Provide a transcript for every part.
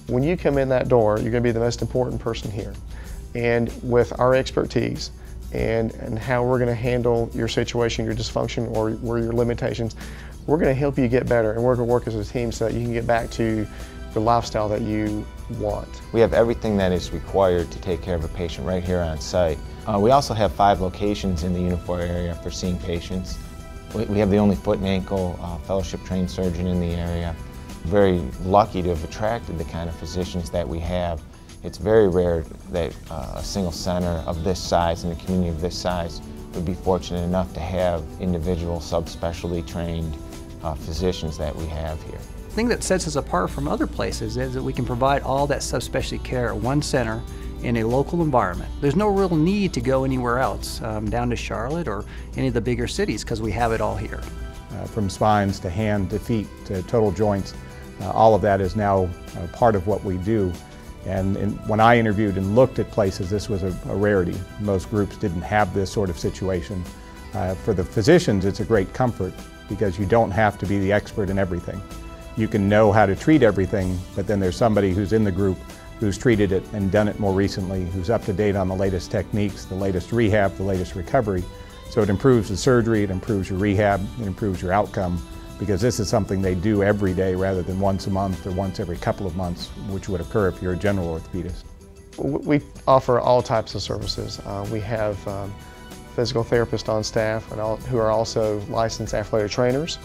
When you come in that door, you're going to be the most important person here. And with our expertise and how we're going to handle your situation, your dysfunction, or your limitations, we're going to help you get better, and we're going to work as a team so that you can get back to the lifestyle that you want. We have everything that is required to take care of a patient right here on site. We also have 5 locations in the Unifor area for seeing patients. We have the only foot and ankle fellowship trained surgeon in the area. Very lucky to have attracted the kind of physicians that we have. It's very rare that a single center of this size and a community of this size would be fortunate enough to have individual subspecialty trained physicians that we have here. The thing that sets us apart from other places is that we can provide all that subspecialty care at one center in a local environment. There's no real need to go anywhere else, down to Charlotte or any of the bigger cities, because we have it all here. From spines to hand to feet to total joints, all of that is now part of what we do. And when I interviewed and looked at places, this was a rarity. Most groups didn't have this sort of situation. For the physicians, it's a great comfort because you don't have to be the expert in everything. You can know how to treat everything, but then there's somebody who's in the group who's treated it and done it more recently, who's up to date on the latest techniques, the latest rehab, the latest recovery. So it improves the surgery, it improves your rehab, it improves your outcome, because this is something they do every day rather than once a month or once every couple of months, which would occur if you're a general orthopedist. We offer all types of services. We have physical therapists on staff who are also licensed athletic trainers.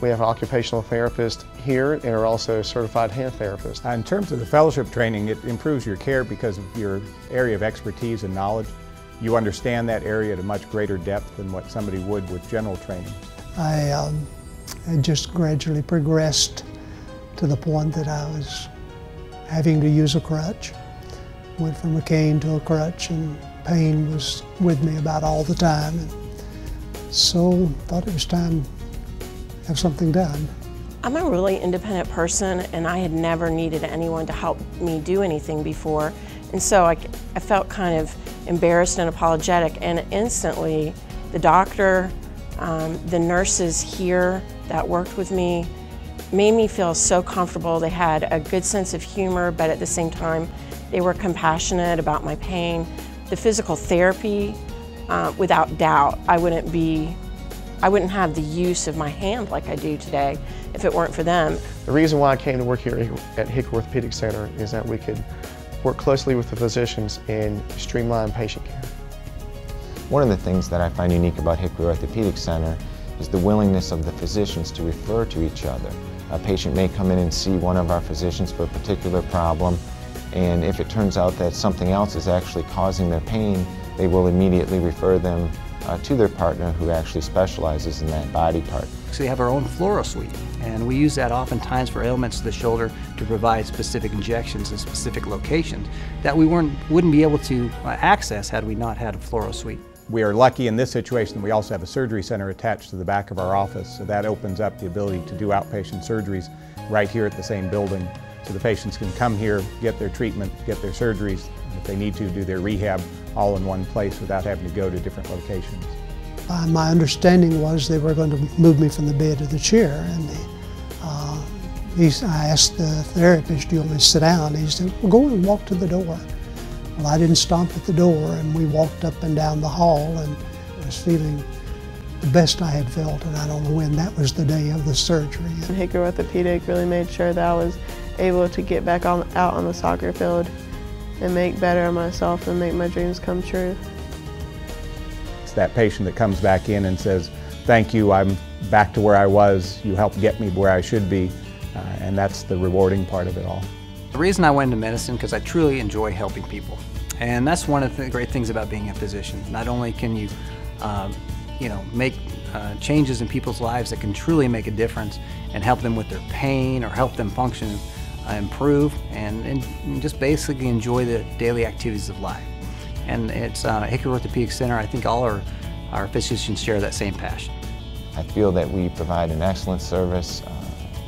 We have occupational therapists here and are also certified hand therapists. In terms of the fellowship training, it improves your care because of your area of expertise and knowledge. You understand that area at a much greater depth than what somebody would with general training. I just gradually progressed to the point that I was having to use a crutch. Went from a cane to a crutch, and pain was with me about all the time. And so thought it was time to have something done. I'm a really independent person, and I had never needed anyone to help me do anything before. And so I felt kind of embarrassed and apologetic, and instantly the doctor, the nurses here that worked with me made me feel so comfortable. They had a good sense of humor, but at the same time they were compassionate about my pain. The physical therapy, without doubt, I wouldn't have the use of my hand like I do today if it weren't for them. The reason why I came to work here at Hickory Orthopaedic Center is that we could work closely with the physicians and streamline patient care. One of the things that I find unique about Hickory Orthopaedic Center is the willingness of the physicians to refer to each other. A patient may come in and see one of our physicians for a particular problem, and if it turns out that something else is actually causing their pain, they will immediately refer them to their partner who actually specializes in that body part. So we have our own fluoro suite, and we use that oftentimes for ailments of the shoulder to provide specific injections in specific locations that we wouldn't be able to access had we not had a fluoro suite. We are lucky in this situation. We also have a surgery center attached to the back of our office, so that opens up the ability to do outpatient surgeries right here at the same building. So the patients can come here, get their treatment, get their surgeries, and if they need to, do their rehab all in one place without having to go to different locations. My understanding was they were going to move me from the bed to the chair, and I asked the therapist, "Do you want me to sit down?" And he said, "Well, go and walk to the door." Well, I didn't stomp at the door, and we walked up and down the hall, and I was feeling the best I had felt, and I don't know when. That was the day of the surgery. Hickory Orthopaedic really made sure that I was able to get back out on the soccer field and make better of myself and make my dreams come true. It's that patient that comes back in and says, "Thank you, I'm back to where I was. You helped get me where I should be," and that's the rewarding part of it all. The reason I went into medicine because I truly enjoy helping people, and that's one of the great things about being a physician. Not only can you, make changes in people's lives that can truly make a difference and help them with their pain or help them function, improve, and just basically enjoy the daily activities of life. And it's Hickory Orthopaedic Center. I think all our physicians share that same passion. I feel that we provide an excellent service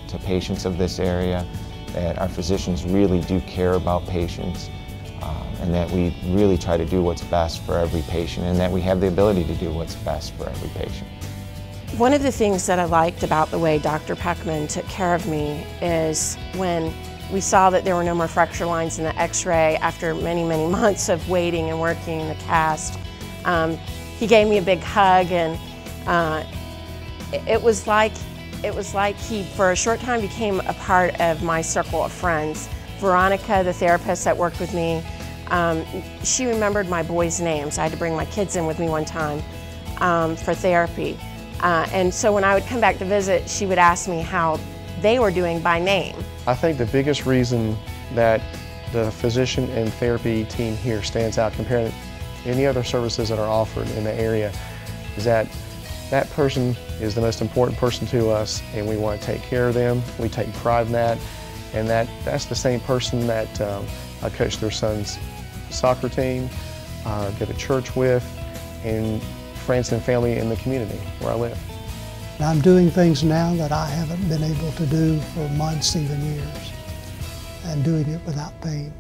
to patients of this area, that our physicians really do care about patients, and that we really try to do what's best for every patient, and that we have the ability to do what's best for every patient. One of the things that I liked about the way Dr. Peckman took care of me is when we saw that there were no more fracture lines in the x-ray after many, many months of waiting and working in the cast. He gave me a big hug, and it was like he, for a short time, became a part of my circle of friends. Veronica, the therapist that worked with me, she remembered my boys' names. I had to bring my kids in with me one time for therapy. And so when I would come back to visit, she would ask me how they were doing by name. I think the biggest reason that the physician and therapy team here stands out compared to any other services that are offered in the area is that that person is the most important person to us, and we want to take care of them. We take pride in that, and that's the same person that I coach their son's soccer team, go to church with, and friends and family in the community where I live. I'm doing things now that I haven't been able to do for months, even years, and doing it without pain.